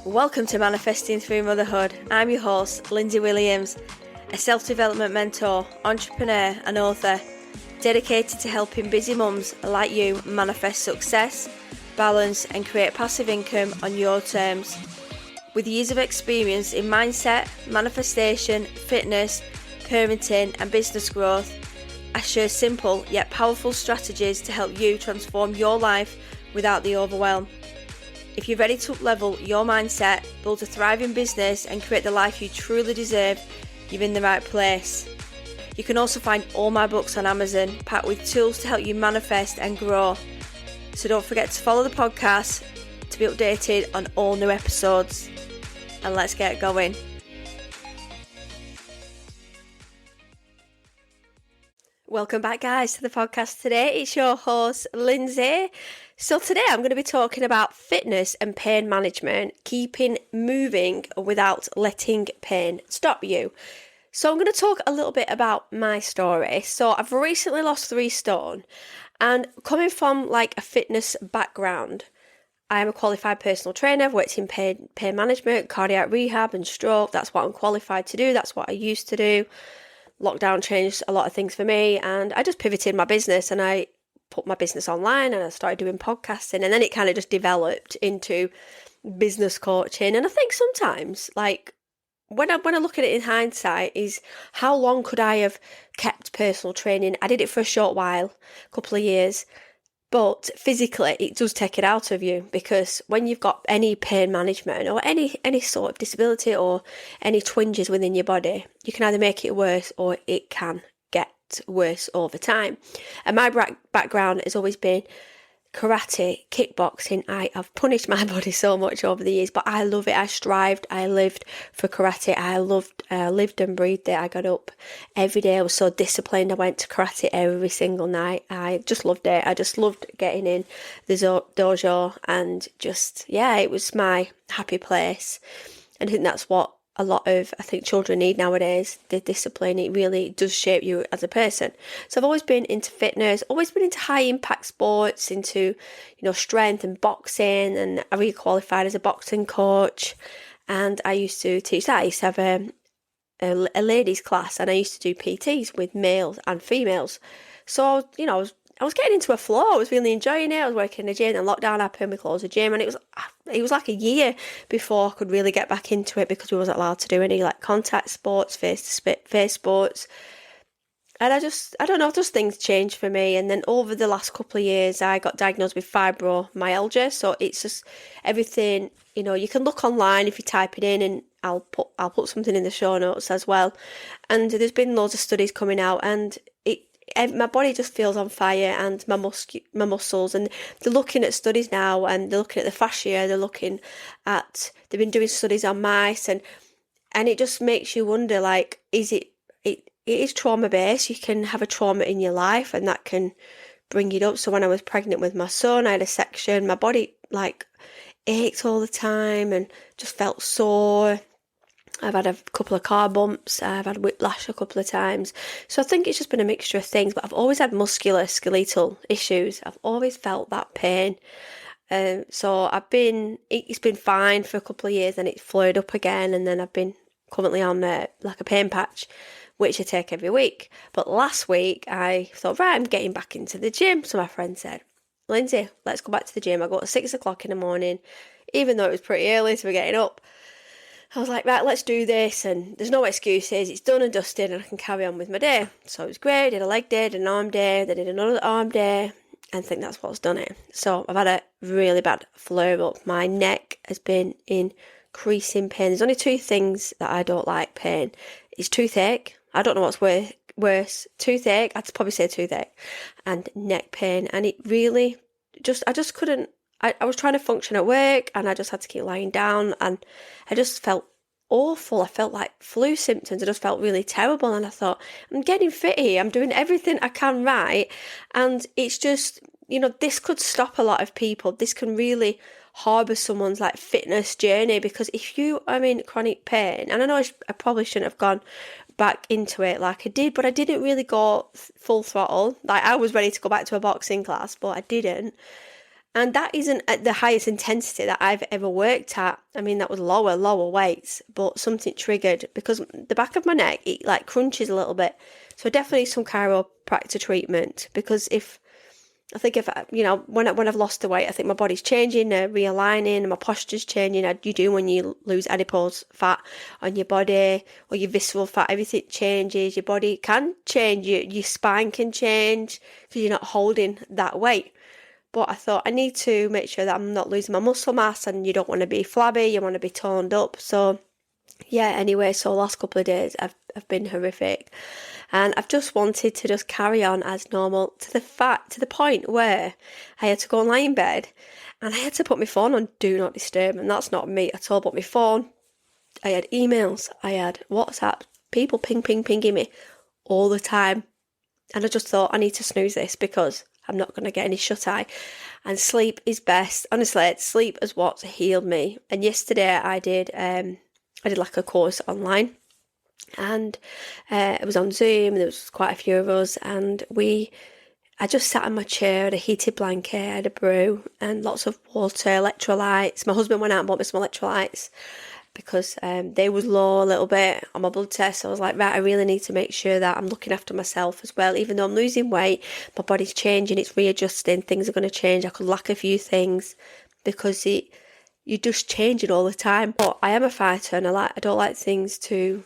Welcome to Manifesting Through Motherhood. I'm your host, Lindsay Williams, a self-development mentor, entrepreneur and author, dedicated to helping busy mums like you manifest success, balance and create passive income on your terms. With years of experience in mindset, manifestation, fitness, parenting and business growth, I share simple yet powerful strategies to help you transform your life without the overwhelm. If you're ready to up-level your mindset, build a thriving business and create the life you truly deserve, you're in the right place. You can also find all my books on Amazon, packed with tools to help you manifest and grow. So don't forget to follow the podcast to be updated on all new episodes. And let's get going. Welcome back, guys, to the podcast today. It's your host, Lindsay. So today I'm going to be talking about fitness and pain management, keeping moving without letting pain stop you. So I'm going to talk a little bit about my story. So I've recently lost 3 stone, and coming from like a fitness background, I am a qualified personal trainer. I've worked in pain management, cardiac rehab and stroke. That's what I'm qualified to do. That's what I used to do. Lockdown changed a lot of things for me, and I just pivoted my business and I put my business online and I started doing podcasting, and then it kind of just developed into business coaching. And I think sometimes, like, when I look at it in hindsight, is how long could I have kept personal training? I did it for a short while, a couple of years, but physically it does take it out of you, because when you've got any pain management or any sort of disability or any twinges within your body, you can either make it worse or it can get worse over time. And my background has always been karate, kickboxing. I have punished my body so much over the years, but I love it. I strived. I lived for karate. I lived and breathed it. I got up every day. I was so disciplined. I went to karate every single night. I just loved it. I just loved getting in the dojo, and just, yeah, it was my happy place. And I think that's what a lot of, I think, children need nowadays, the discipline. It really does shape you as a person. So I've always been into fitness, always been into high impact sports, into, strength and boxing, and I re-qualified as a boxing coach, and I used to teach that. I used to have a ladies class, and I used to do PTs with males and females. So, I was getting into a flow. I was really enjoying it. I was working in a gym, and lockdown happened. We closed the gym, and it was like a year before I could really get back into it, because we wasn't allowed to do any like contact sports, face-to-face sports. And I don't know, just things changed for me. And then over the last couple of years, I got diagnosed with fibromyalgia. So it's just everything, you can look online if you type it in, and I'll put something in the show notes as well. And there's been loads of studies coming out, and my body just feels on fire, and my muscles, and they're looking at studies now, and they're looking at the fascia, they've been doing studies on mice, and it just makes you wonder, like, it is trauma based. You can have a trauma in your life, and that can bring it up. So when I was pregnant with my son, I had a section, my body like ached all the time and just felt sore. I've had a couple of car bumps. I've had whiplash a couple of times. So I think it's just been a mixture of things. But I've always had skeletal issues. I've always felt that pain. So it's been fine for a couple of years, and it flared up again. And then I've been currently on like a pain patch, which I take every week. But last week I thought, right, I'm getting back into the gym. So my friend said, Lindsay, let's go back to the gym. I go at 6 o'clock in the morning, even though it was pretty early to be getting up. I was like, right, let's do this, and there's no excuses. It's done and dusted, and I can carry on with my day. So it was great. I did a leg day, did an arm day, then did another arm day, and I think that's what's done it. So I've had a really bad flare up. My neck has been increasing pain. There's only 2 things that I don't like pain. It's toothache. I don't know what's worse. Toothache, I'd probably say toothache, and neck pain. And it really I just couldn't. I was trying to function at work, and I just had to keep lying down, and I just felt awful. I felt like flu symptoms. I just felt really terrible, and I thought, I'm getting fit here. I'm doing everything I can right, and it's just, this could stop a lot of people. This can really harbour someone's like fitness journey, because if you are in chronic pain, and I know I probably shouldn't have gone back into it like I did, but I didn't really go full throttle. Like, I was ready to go back to a boxing class, but I didn't. And that isn't at the highest intensity that I've ever worked at. I mean, that was lower weights, but something triggered because the back of my neck, it like crunches a little bit. So definitely some chiropractor treatment, because if when I've lost the weight, I think my body's changing, realigning, and my posture's changing. You do when you lose adipose fat on your body or your visceral fat, everything changes. Your body can change, your spine can change because you're not holding that weight. But I thought I need to make sure that I'm not losing my muscle mass, and you don't want to be flabby, you want to be toned up. So yeah, anyway, so the last couple of days I've been horrific, and I've just wanted to just carry on as normal to the point where I had to go and lie in bed and I had to put my phone on do not disturb, and that's not me at all. But my phone, I had emails, I had WhatsApp, people pinging me all the time, and I just thought I need to snooze this because I'm not going to get any shut eye, and sleep is best. Honestly, sleep is what's healed me. And yesterday I did like a course online, and it was on Zoom, and there was quite a few of us, and I just sat in my chair, had a heated blanket, I had a brew and lots of water, electrolytes. My husband went out and bought me some electrolytes because they was low a little bit on my blood test. So I was like, right, I really need to make sure that I'm looking after myself as well. Even though I'm losing weight, my body's changing, it's readjusting, things are going to change. I could lack a few things because you're just changing all the time. But I am a fighter, and I don't like things to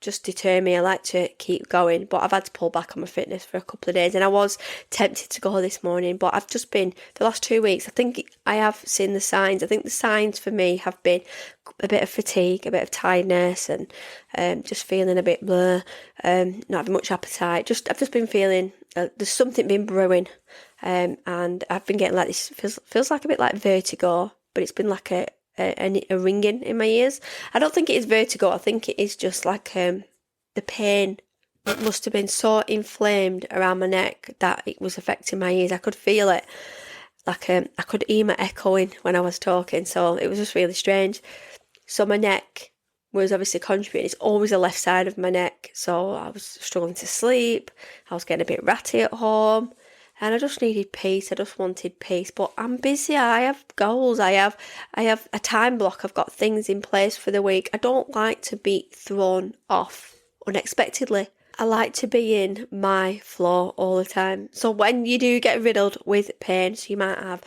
just deter me. I like to keep going, but I've had to pull back on my fitness for a couple of days, and I was tempted to go this morning, but I've just been, the last 2 weeks, I think I have seen the signs. I think the signs for me have been a bit of fatigue, a bit of tiredness, and just feeling a bit blur, not having much appetite. I've just been feeling there's something been brewing, and I've been getting like this, feels like a bit like vertigo, but it's been like a ringing in my ears. I don't think it is vertigo. I think it is just like the pain. It must have been so inflamed around my neck that it was affecting my ears. I could feel it. Like I could hear my echoing when I was talking. So it was just really strange. So my neck was obviously contributing. It's always the left side of my neck. So I was struggling to sleep. I was getting a bit ratty at home. And I just needed peace. I just wanted peace. But I'm busy. I have goals. I have a time block. I've got things in place for the week. I don't like to be thrown off unexpectedly. I like to be in my flow all the time. So when you do get riddled with pain, so you might have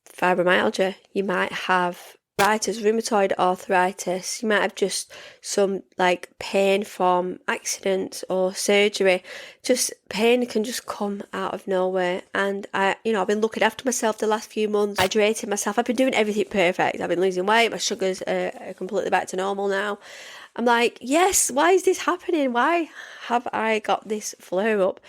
fibromyalgia, you might have rheumatoid arthritis, you might have just some like pain from accidents or surgery. Just pain can just come out of nowhere. And I've been looking after myself the last few months, hydrating myself. I've been doing everything perfect. I've been losing weight. My sugars are completely back to normal now. I'm like, yes, why is this happening? Why have I got this flare up?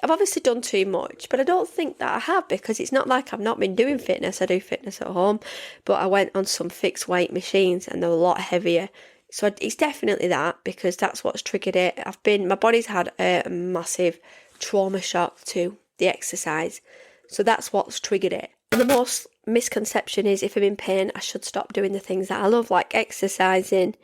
I've obviously done too much, but I don't think that I have, because it's not like I've not been doing fitness. I do fitness at home, but I went on some fixed weight machines and they're a lot heavier. So it's definitely that, because that's what's triggered it. My body's had a massive trauma shock to the exercise. So that's what's triggered it. And the most misconception is if I'm in pain, I should stop doing the things that I love, like exercising.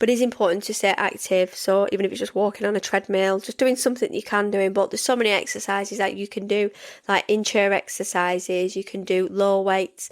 But it is important to stay active. So even if it's just walking on a treadmill, just doing something that you can do. But there's so many exercises that you can do, like in-chair exercises. You can do low weights.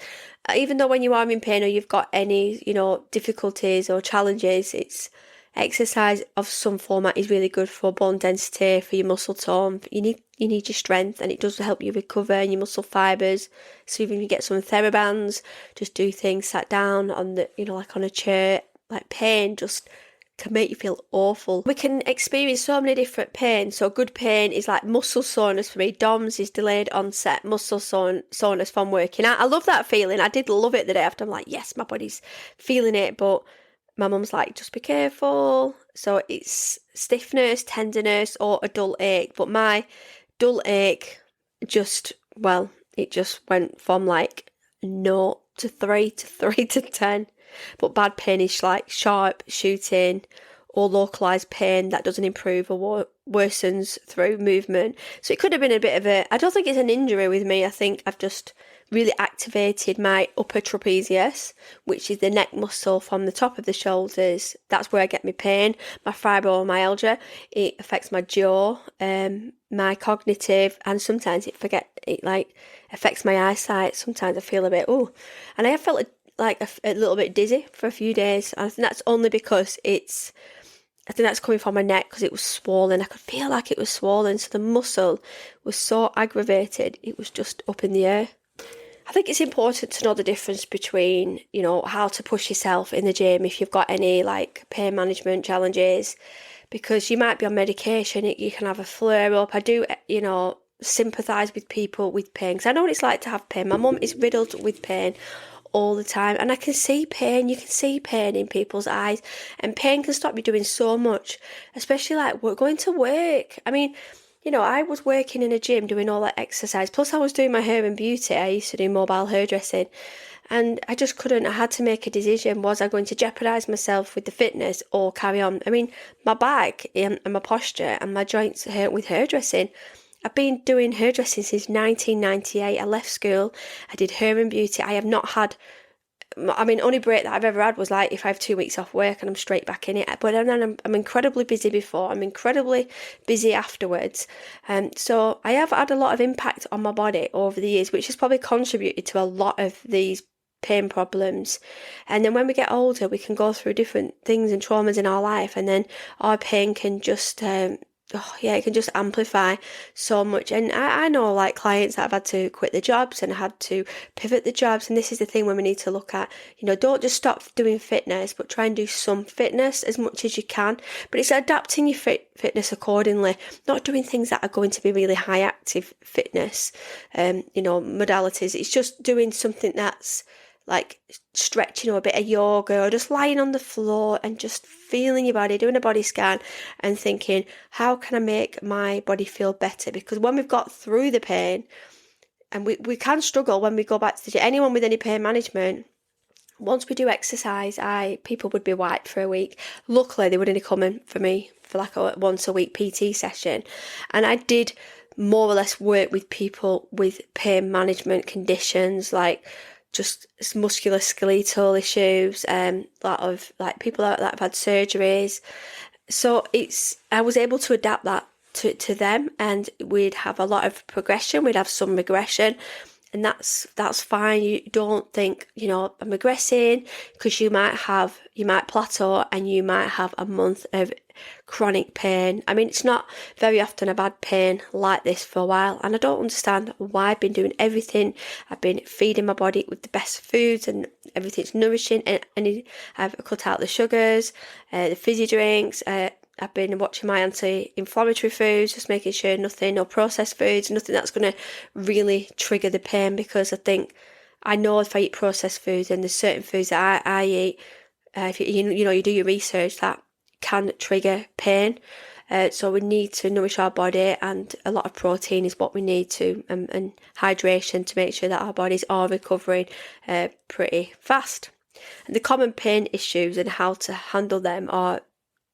Even though when you are in pain or you've got any, difficulties or challenges, it's exercise of some format is really good for bone density, for your muscle tone. You need your strength, and it does help you recover and your muscle fibres. So even if you get some TheraBands, just do things sat down on the, like on a chair. Like pain just can make you feel awful. We can experience so many different pains. So good pain is like muscle soreness for me. DOMS is delayed onset muscle soreness from working out. I love that feeling. I did love it the day after. I'm like, yes, my body's feeling it. But my mum's like, just be careful. So it's stiffness, tenderness, or a dull ache. But my dull ache it just went from like 0 to 3 to 3 to 10. But bad pain is like sharp shooting or localised pain that doesn't improve or worsens through movement. So it could have been a bit of I don't think it's an injury with me. I think I've just really activated my upper trapezius, which is the neck muscle from the top of the shoulders. That's where I get my pain. My fibromyalgia, it affects my jaw, my cognitive, and sometimes it like affects my eyesight. Sometimes I feel a bit and I have felt like a little bit dizzy for a few days. I think that's only because I think that's coming from my neck because it was swollen. I could feel like it was swollen, so the muscle was so aggravated, it was just up in the air. I think it's important to know the difference between, how to push yourself in the gym if you've got any like pain management challenges, because you might be on medication, you can have a flare up. I do, sympathise with people with pain because I know what it's like to have pain. My mum is riddled with pain all the time, and I can see pain. You can see pain in people's eyes, and pain can stop you doing so much, especially like we're going to work. I mean, I was working in a gym doing all that exercise, plus I was doing my hair and beauty. I used to do mobile hairdressing, and I just couldn't. I had to make a decision. Was I going to jeopardise myself with the fitness or carry on? I mean, my back and my posture and my joints hurt with hairdressing. I've been doing hairdressing since 1998. I left school. I did hair and beauty. I have not had, only break that I've ever had was like if I have 2 weeks off work and I'm straight back in it. But then I'm incredibly busy before. I'm incredibly busy afterwards. So I have had a lot of impact on my body over the years, which has probably contributed to a lot of these pain problems. And then when we get older, we can go through different things and traumas in our life, and then our pain can just it can just amplify so much. And I know like clients that have had to quit the jobs and had to pivot the jobs, and this is the thing when we need to look at, don't just stop doing fitness, but try and do some fitness as much as you can. But it's adapting your fitness accordingly, not doing things that are going to be really high active fitness, modalities. It's just doing something that's like stretching or a bit of yoga, or just lying on the floor and just feeling your body, doing a body scan and thinking, how can I make my body feel better? Because when we've got through the pain, and we can struggle when we go back to the gym, anyone with any pain management, once we do exercise, people would be wiped for a week. Luckily, they would only come in for me for like a once a week PT session, and I did more or less work with people with pain management conditions like just musculoskeletal issues, a lot of like people that have had surgeries. So I was able to adapt that to them, and we'd have a lot of progression, we'd have some regression, and that's fine. You don't think, I'm regressing, because you might plateau and you might have a month of chronic pain. I mean, it's not very often I've had pain like this for a while, and I don't understand why. I've been doing everything. I've been feeding my body with the best foods and everything's nourishing, and I've cut out the sugars, the fizzy drinks. I've been watching my anti-inflammatory foods, just making sure no processed foods, nothing that's going to really trigger the pain, because I know if I eat processed foods, and there's certain foods that I eat, if you do your research, that can trigger pain. So we need to nourish our body, and a lot of protein is what we need to, and hydration, to make sure that our bodies are recovering pretty fast. And the common pain issues and how to handle them are,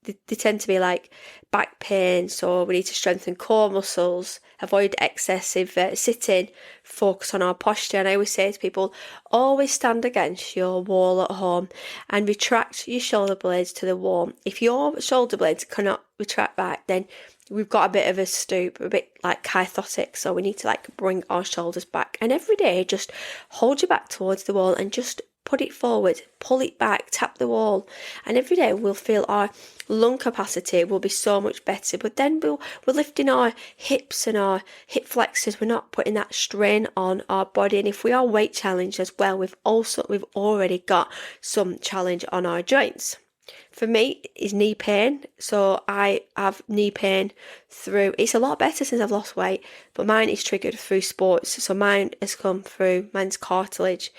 they tend to be like back pain, so we need to strengthen core muscles, avoid excessive sitting, focus on our posture. And I always say to people, always stand against your wall at home and retract your shoulder blades to the wall. If your shoulder blades cannot retract back, then we've got a bit of a stoop, a bit like kyphotic, so we need to like bring our shoulders back. And every day, just hold your back towards the wall and just put it forward, pull it back, tap the wall, and every day we'll feel our lung capacity will be so much better. But then we're lifting our hips and our hip flexors. We're not putting that strain on our body. And if we are weight challenged as well, we've already got some challenge on our joints. For me, it's knee pain. So I have knee pain through, it's a lot better since I've lost weight, but mine is triggered through sports. So mine's cartilage,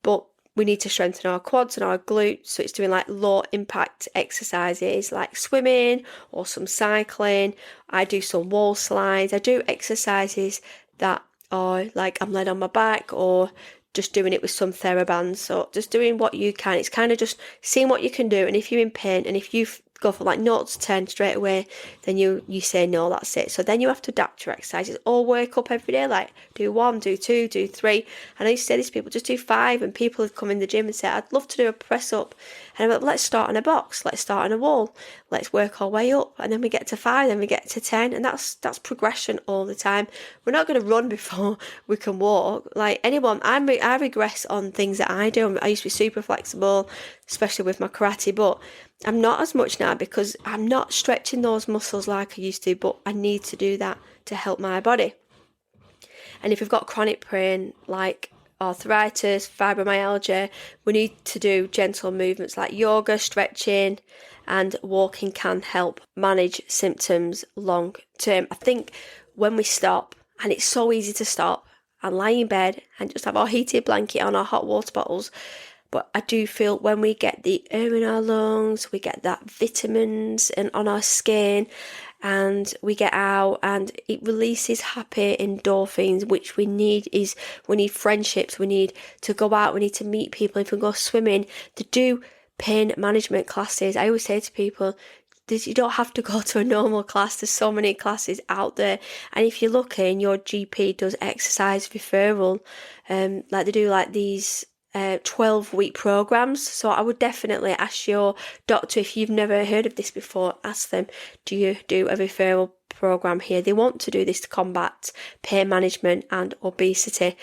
but we need to strengthen our quads and our glutes. So it's doing like low impact exercises like swimming or some cycling. I do some wall slides. I do exercises that are like I'm laying on my back, or just doing it with some TheraBands. So just doing what you can. It's kind of just seeing what you can do. And if you're in pain, and if you go from like 0 to 10 straight away, then you say no, that's it. So then you have to adapt your exercises or work up every day, like do 1, do 2, do 3. And I used to say this to people, just do 5, and people would come in the gym and say, I'd love to do a press up. And I'm like, let's start on a box, let's start on a wall, let's work our way up, and then we get to 5, then we get to 10, and that's progression all the time. We're not going to run before we can walk. Like anyone, I regress on things that I do. I used to be super flexible, especially with my karate, but I'm not as much now because I'm not stretching those muscles like I used to, but I need to do that to help my body. And if you've got chronic pain like arthritis, fibromyalgia, we need to do gentle movements like yoga, stretching, and walking can help manage symptoms long term. I think when we stop, and it's so easy to stop and lie in bed and just have our heated blanket on, our hot water bottles, but I do feel when we get the air in our lungs, we get that vitamins and on our skin, and we get out and it releases happy endorphins, which we need friendships, we need to go out, we need to meet people. If we go swimming, to do pain management classes. I always say to people, you don't have to go to a normal class. There's so many classes out there. And if you're lucky and your GP does exercise referral, like they do like these 12-week programs. So I would definitely ask your doctor, if you've never heard of this before, ask them, do you do a referral program here? They want to do this to combat pain management and obesity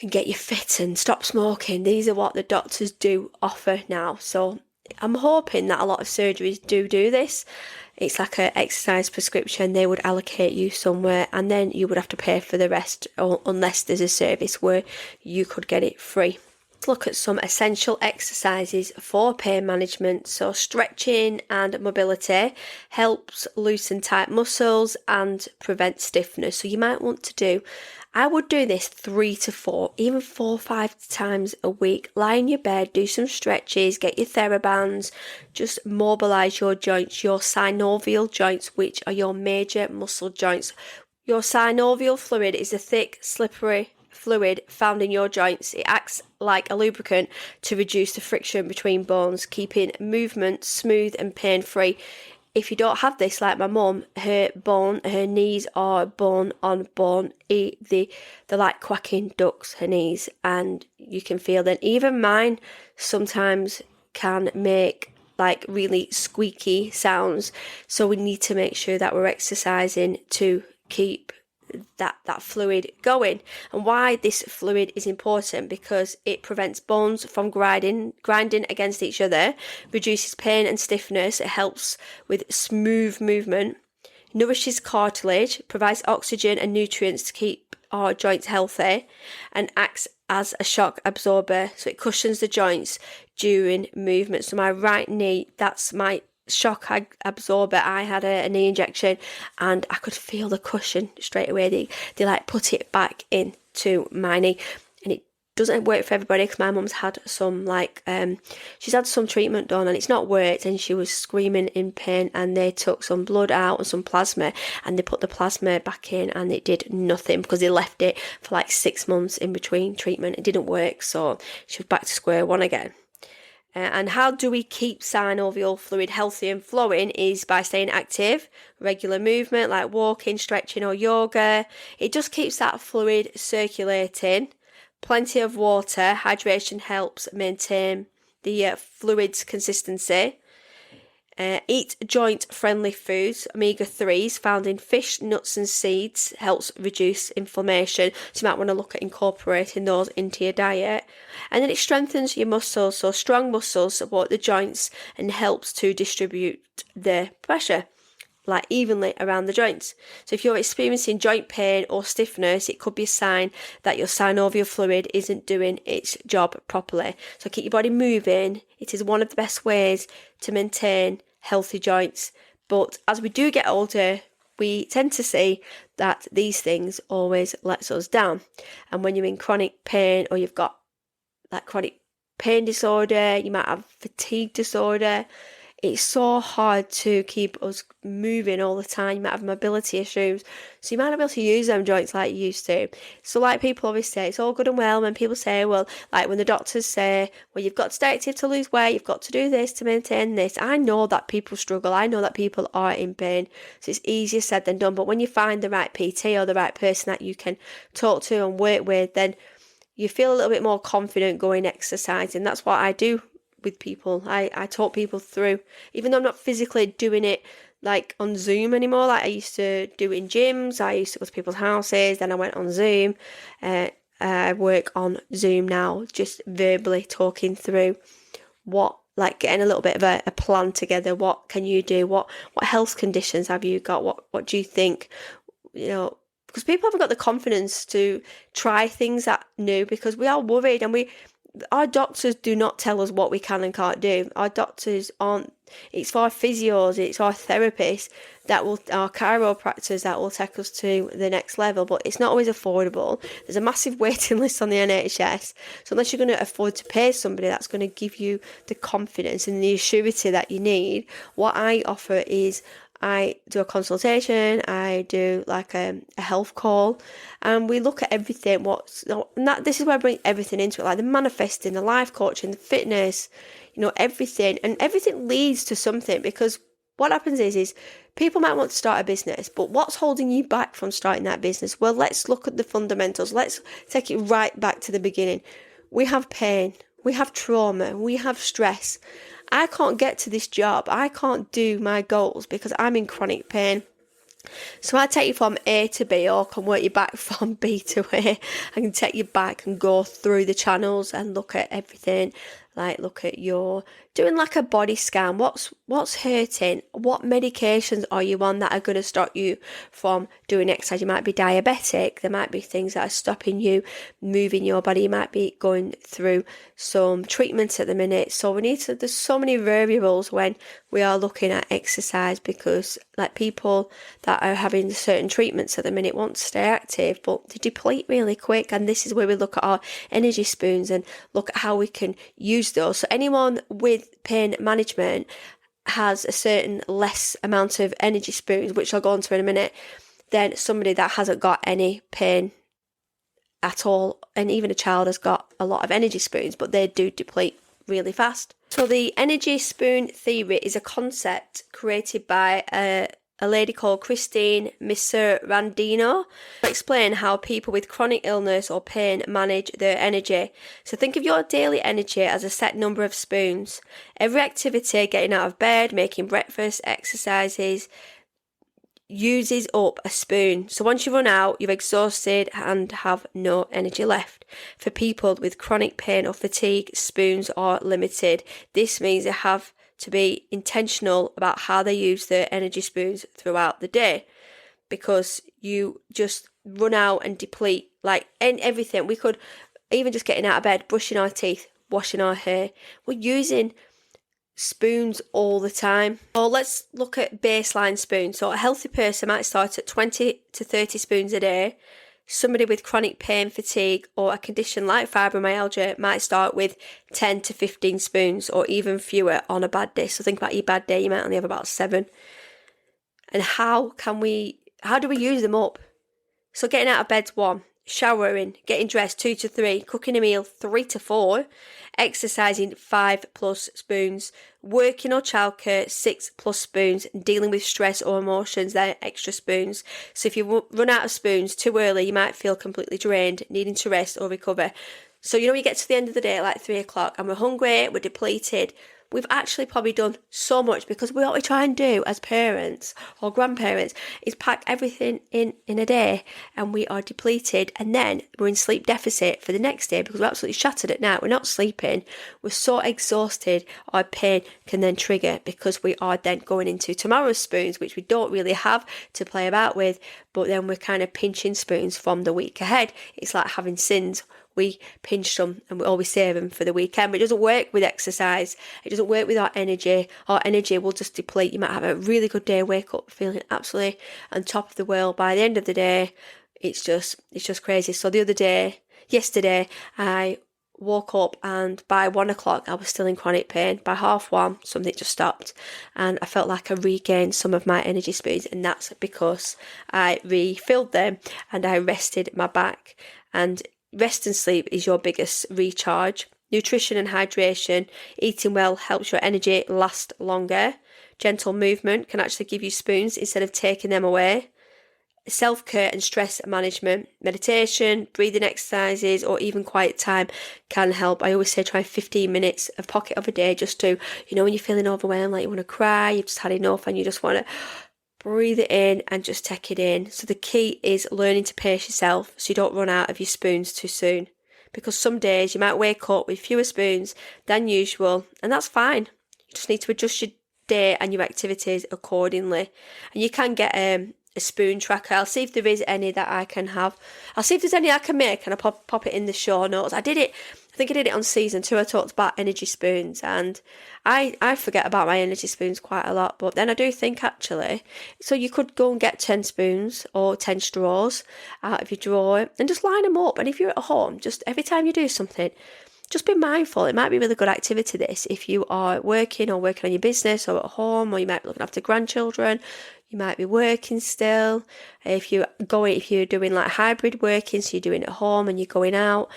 and get you fit and stop smoking. These are what the doctors do offer now. So I'm hoping that a lot of surgeries do this. It's like an exercise prescription. They would allocate you somewhere and then you would have to pay for the rest, unless there's a service where you could get it free. Let's look at some essential exercises for pain management. So stretching and mobility helps loosen tight muscles and prevent stiffness. So you might want to do, I would do this 3 to 4, even 4 or 5 times a week. Lie in your bed, do some stretches, get your TheraBands, just mobilise your joints, your synovial joints, which are your major muscle joints. Your synovial fluid is a thick, slippery fluid found in your joints. It acts like a lubricant to reduce the friction between bones, keeping movement smooth and pain-free. If you don't have this, like my mum, her knees are bone on bone. They're like quacking ducks, her knees, and you can feel them. Even mine sometimes can make like really squeaky sounds. So we need to make sure that we're exercising to keep that fluid going. And why this fluid is important, because it prevents bones from grinding against each other, reduces pain and stiffness, it helps with smooth movement, nourishes cartilage, provides oxygen and nutrients to keep our joints healthy, and acts as a shock absorber, so it cushions the joints during movement. So my right knee, that's my shock absorber. I had a knee injection and I could feel the cushion straight away. They like put it back into my knee, and it doesn't work for everybody, because my mum's had some she's had some treatment done and it's not worked, and she was screaming in pain, and they took some blood out and some plasma and they put the plasma back in and it did nothing, because they left it for like 6 months in between treatment. It didn't work, so she was back to square one again. And how do we keep synovial fluid healthy and flowing is by staying active, regular movement like walking, stretching or yoga. It just keeps that fluid circulating. Plenty of water, hydration helps maintain the fluid's consistency. Eat joint-friendly foods. Omega-3s found in fish, nuts and seeds helps reduce inflammation. So you might want to look at incorporating those into your diet. And then it strengthens your muscles. So strong muscles support the joints and helps to distribute the pressure like evenly around the joints. So if you're experiencing joint pain or stiffness, it could be a sign that your synovial fluid isn't doing its job properly. So keep your body moving. It is one of the best ways to maintain healthy joints. But as we do get older, we tend to see that these things always lets us down. And when you're in chronic pain, or you've got that chronic pain disorder, you might have fatigue disorder, it's so hard to keep us moving all the time. You might have mobility issues, so you might not be able to use them joints like you used to. So like people always say, it's all good and well when people say, well, like when the doctors say, well, you've got to stay active to lose weight, you've got to do this to maintain this. I know that people struggle. I know that people are in pain. So it's easier said than done. But when you find the right PT or the right person that you can talk to and work with, then you feel a little bit more confident going exercising. That's what I do with people. I talk people through, even though I'm not physically doing it like on Zoom anymore, like I used to do in gyms. I used to go to people's houses, then I went on Zoom. I work on Zoom now, just verbally talking through like getting a little bit of a plan together. What can you do? What health conditions have you got? What do you think? Because people haven't got the confidence to try things that new, because we are worried, and our doctors do not tell us what we can and can't do. Our doctors aren't. It's for our physios, it's our therapists our chiropractors that will take us to the next level, but it's not always affordable. There's a massive waiting list on the NHS, so unless you're going to afford to pay somebody that's going to give you the confidence and the surety that you need, what I offer is I do a consultation, I do like a health call, and we look at everything. This is where I bring everything into it, like the manifesting, the life coaching, the fitness, everything. And everything leads to something, because what happens is people might want to start a business, but what's holding you back from starting that business? Well, let's look at the fundamentals. Let's take it right back to the beginning. We have pain, we have trauma, we have stress. I can't get to this job. I can't do my goals because I'm in chronic pain. So I take you from A to B, or can work you back from B to A. I can take you back and go through the channels and look at everything. Like look at doing like a body scan. What's hurting? What medications are you on that are going to stop you from doing exercise? You might be diabetic. There might be things that are stopping you moving your body. You might be going through some treatments at the minute. So there's so many variables when we are looking at exercise, because like people that are having certain treatments at the minute want to stay active, but they deplete really quick. And this is where we look at our energy spoons and look at how we can use those. So anyone with pain management has a certain less amount of energy spoons, which I'll go on to in a minute, than somebody that hasn't got any pain at all. And even a child has got a lot of energy spoons, but they do deplete really fast. So the energy spoon theory is a concept created by a lady called Christine Miserandino to explain how people with chronic illness or pain manage their energy. So think of your daily energy as a set number of spoons. Every activity, getting out of bed, making breakfast, exercises, uses up a spoon. So once you run out, you're exhausted and have no energy left. For people with chronic pain or fatigue, spoons are limited. This means they have to be intentional about how they use their energy spoons throughout the day, because you just run out and deplete like in everything. We could even just getting out of bed, brushing our teeth, washing our hair. We're using spoons all the time. Or let's look at baseline spoons. So a healthy person might start at 20 to 30 spoons a day. Somebody with chronic pain, fatigue, or a condition like fibromyalgia might start with 10 to 15 spoons, or even fewer on a bad day. So think about your bad day, you might only have about 7. And how do we use them up? So getting out of bed's 1, showering, getting dressed 2 to 3, cooking a meal 3 to 4, exercising 5+ spoons, working or childcare 6+ spoons, dealing with stress or emotions, then extra spoons. So if you run out of spoons too early, you might feel completely drained, needing to rest or recover. So you get to the end of the day at like 3 o'clock and we're hungry, we're depleted. We've actually probably done so much, because what we try and do as parents or grandparents is pack everything in a day, and we are depleted, and then we're in sleep deficit for the next day because we're absolutely shattered at night. We're not sleeping. We're so exhausted. Our pain can then trigger because we are then going into tomorrow's spoons, which we don't really have to play about with, but then we're kind of pinching spoons from the week ahead. It's like having sins. We pinch them and we always save them for the weekend. But it doesn't work with exercise. It doesn't work with our energy. Our energy will just deplete. You might have a really good day, wake up feeling absolutely on top of the world. By the end of the day, it's just crazy. So yesterday, I woke up and by 1 o'clock I was still in chronic pain. By 1:30, something just stopped and I felt like I regained some of my energy spoons, and that's because I refilled them and I rested my back. And rest and sleep is your biggest recharge. Nutrition and hydration, eating well helps your energy last longer. Gentle movement can actually give you spoons instead of taking them away. Self-care and stress management, meditation, breathing exercises, or even quiet time can help. I always say try 15 minutes of pocket of a day just to, when you're feeling overwhelmed, like you want to cry, you've just had enough and you just want to breathe it in and just take it in. So the key is learning to pace yourself so you don't run out of your spoons too soon. Because some days you might wake up with fewer spoons than usual, and that's fine. You just need to adjust your day and your activities accordingly. And you can get a spoon tracker. I'll see if there is any that I can have. I'll see if there's any I can make, and I'll pop it in the show notes. I think I did it on season 2. I talked about energy spoons, and I forget about my energy spoons quite a lot, but then I do think actually, so you could go and get 10 spoons or 10 straws out of your drawer and just line them up. And if you're at home, just every time you do something, just be mindful. It might be a really good activity, this, if you are working on your business or at home, or you might be looking after grandchildren, you might be working still. If you're doing like hybrid working, so you're doing it at home and you're going out.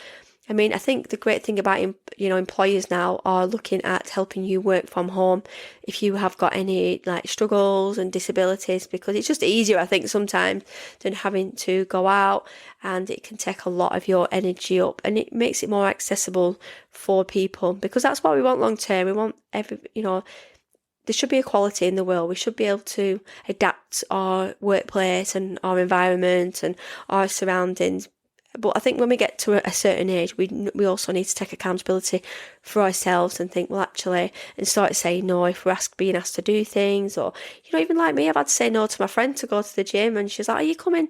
I mean, I think the great thing about, employers now are looking at helping you work from home if you have got any like struggles and disabilities, because it's just easier, I think, sometimes than having to go out, and it can take a lot of your energy up, and it makes it more accessible for people, because that's what we want long term. We want there should be equality in the world. We should be able to adapt our workplace and our environment and our surroundings. But I think when we get to a certain age, we also need to take accountability for ourselves and think, well, actually, and start saying no if we're being asked to do things. Or, even like me, I've had to say no to my friend to go to the gym, and she's like, are you coming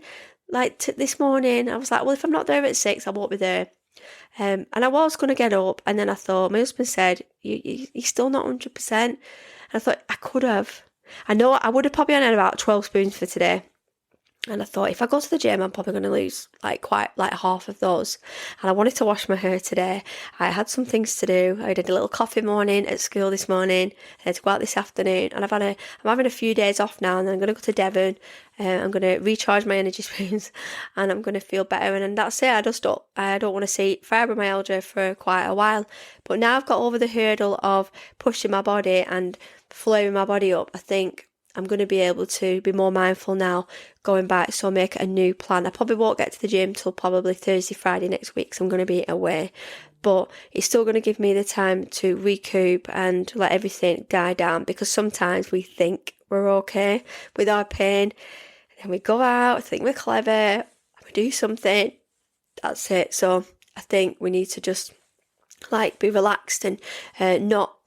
this morning? I was like, well, if I'm not there at 6, I won't be there. And I was going to get up, and then I thought, my husband said, you're still not 100%. And I thought, I could have. I know I would have probably had about 12 spoons for today. And I thought, if I go to the gym, I'm probably going to lose quite half of those. And I wanted to wash my hair today. I had some things to do. I did a little coffee morning at school this morning. I had to go out this afternoon. And I'm having a few days off now, and then I'm going to go to Devon. I'm going to recharge my energy spoons, and I'm going to feel better. And that's it. I don't want to see fibromyalgia for quite a while. But now I've got over the hurdle of pushing my body and flaring my body up, I think I'm going to be able to be more mindful now going back, so I'll make a new plan. I probably won't get to the gym till probably Thursday, Friday next week, so I'm going to be away. But it's still going to give me the time to recoup and let everything die down, because sometimes we think we're okay with our pain, and then we go out, think we're clever, we do something, that's it. So I think we need to just be relaxed and not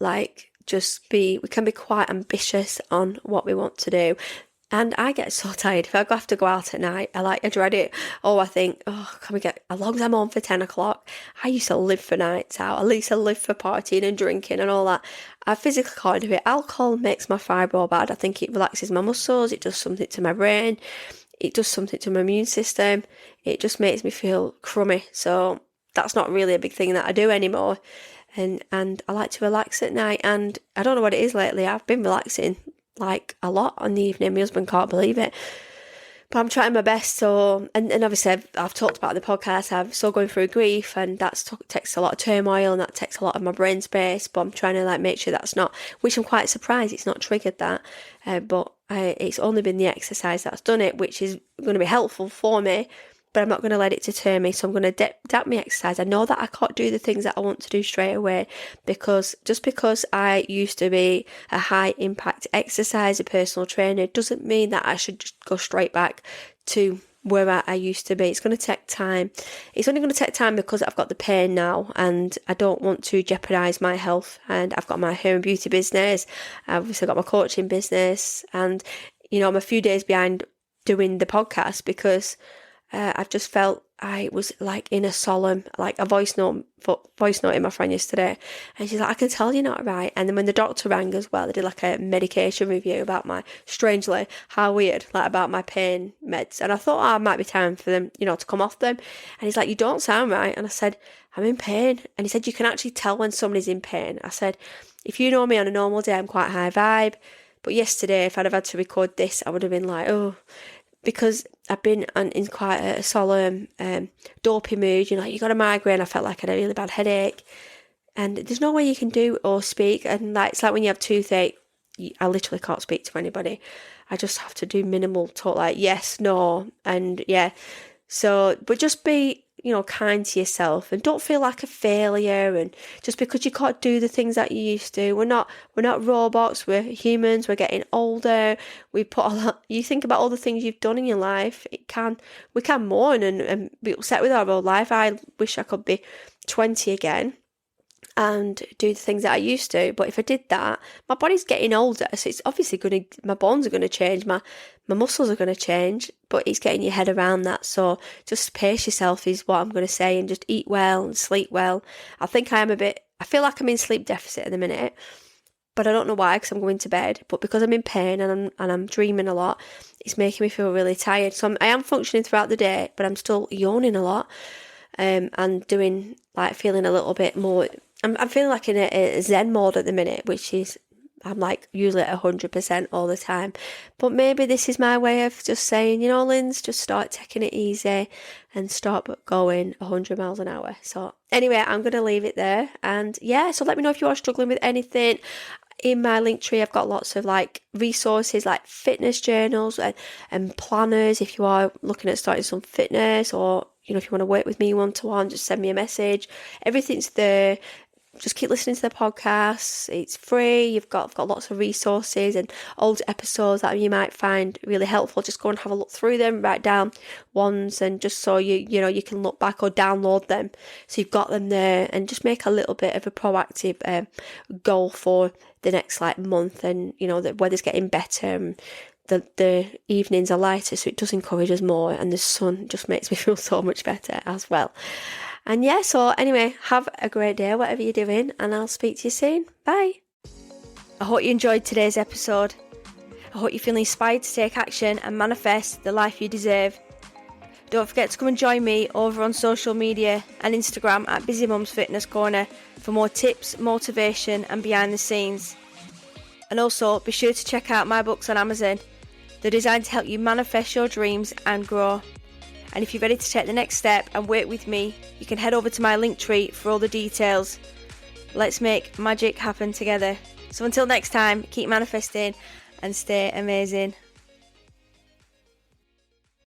we can be quite ambitious on what we want to do. And I get so tired if I have to go out at night. I dread it. I think, can we get, as long as I'm home for 10 o'clock, I used to live for nights out. At least I live for partying and drinking and all that. I physically can't do it. Alcohol makes my fibro bad. I think it relaxes my muscles. It does something to my brain. It does something to my immune system. It just makes me feel crummy. So that's not really a big thing that I do anymore. And I like to relax at night, and I don't know what it is lately. I've been relaxing a lot on the evening. My husband can't believe it, but I'm trying my best. So, and obviously I've talked about in the podcast, I'm still going through grief, and that takes a lot of turmoil, and that takes a lot of my brain space, but I'm trying to make sure that's not, which I'm quite surprised it's not triggered that, but it's only been the exercise that's done it, which is going to be helpful for me. But I'm not going to let it deter me, so I'm going to adapt my exercise. I know that I can't do the things that I want to do straight away, because I used to be a high impact exerciser, personal trainer, doesn't mean that I should just go straight back to where I used to be. It's going to take time. It's only going to take time because I've got the pain now, and I don't want to jeopardise my health. And I've got my hair and beauty business. I've obviously got my coaching business, and I'm a few days behind doing the podcast because I've just felt I was in a solemn, a voice note in my friend yesterday, and she's like, I can tell you're not right. And then when the doctor rang as well, they did a medication review about how weird, about my pain meds. And I thought, it might be time for them, to come off them. And he's like, you don't sound right. And I said, I'm in pain. And he said, you can actually tell when somebody's in pain. I said, if you know me on a normal day, I'm quite high vibe. But yesterday, if I'd have had to record this, I would have been like, oh, because I've been in quite a solemn, dopey mood. You got a migraine. I felt like I had a really bad headache. And there's no way you can do or speak. And it's like when you have toothache, I literally can't speak to anybody. I just have to do minimal talk, like yes, no, and yeah. So, but just be, kind to yourself, and don't feel like a failure. And just because you can't do the things that you used to, we're not robots. We're humans. We're getting older. You think about all the things you've done in your life. We can mourn and be upset with our old life. I wish I could be 20 again and do the things that I used to. But if I did that, my body's getting older, so it's obviously my bones are going to change, my muscles are going to change, but it's getting your head around that. So just pace yourself is what I'm going to say, and just eat well and sleep well. I feel like I'm in sleep deficit at the minute, but I don't know why, because I'm going to bed. But because I'm in pain and I'm dreaming a lot, it's making me feel really tired. So I am functioning throughout the day, but I'm still yawning a lot, and doing, feeling a little bit more. I'm feeling like in a zen mode at the minute, which is, I'm usually at 100% all the time. But maybe this is my way of just saying, Linz, just start taking it easy and stop going 100 miles an hour. So anyway, I'm going to leave it there. And yeah, so let me know if you are struggling with anything. In my link tree, I've got lots of resources like fitness journals and planners if you are looking at starting some fitness, or if you want to work with me one-to-one, just send me a message. Everything's there. Just keep listening to the podcasts. It's free. I've got lots of resources and old episodes that you might find really helpful. Just go and have a look through them, write down ones, and just so you can look back or download them so you've got them there, and just make a little bit of a proactive goal for the next month. And the weather's getting better, and the evenings are lighter, so it does encourage us more, and the sun just makes me feel so much better as well. And yeah, so anyway, have a great day, whatever you're doing, and I'll speak to you soon. Bye. I hope you enjoyed today's episode. I hope you feel inspired to take action and manifest the life you deserve. Don't forget to come and join me over on social media and Instagram at Busy Mums Fitness Corner for more tips, motivation, and behind the scenes. And also, be sure to check out my books on Amazon. They're designed to help you manifest your dreams and grow. And if you're ready to take the next step and work with me, you can head over to my link tree for all the details. Let's make magic happen together. So until next time, keep manifesting and stay amazing.